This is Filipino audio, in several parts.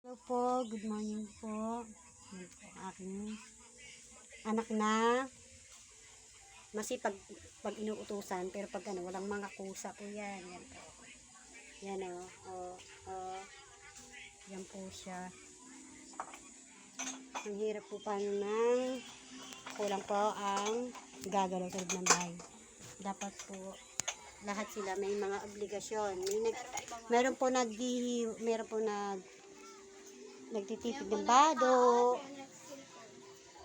Hello po, good morning po. Yan po ang aking anak na masipag pag inuutusan, pero pag walang mga kusa po yan. Yan po. Yan yan po siya. Ang hirap po paano nang kulang po ang gagalaw sa loob ng bahay. Dapat po lahat sila may mga obligasyon. Meron po nagtitipid ng bado.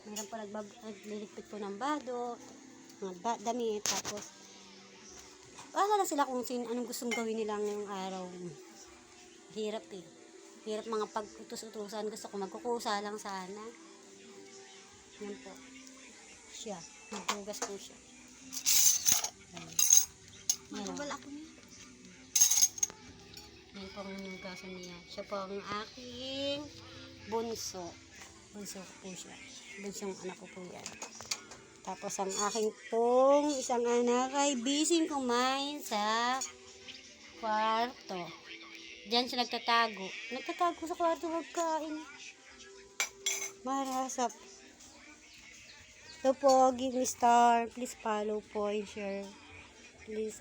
Meron po nagliligpit po ng bado, mga damit, tapos wala na sila kung anong gustong gawin nila ngayong araw. Hirap eh. Hirap mga pag-utos-utusan. Gusto ko magkukusa lang sana. Yan po. Siya. Maghugas po siya. Yan ako niya. Yan po ang hugasan niya. Siya po ang aking bunso. Bunso ko po siya. Bunsong anak ko po yan. Tapos ang aking pong isang anak ay busy kumain sa kwarto. Diyan siya nagtatago. Nagtatago sa kwarto magkain. Marasap. So po, give me star. Please follow po and share. Please,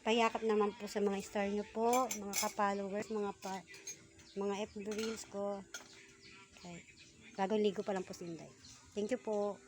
payakap naman po sa mga star nyo po. Mga ka-followers, mga FB reels ko. Okay. Bagong ligo pa lang po si Inday. Thank you po.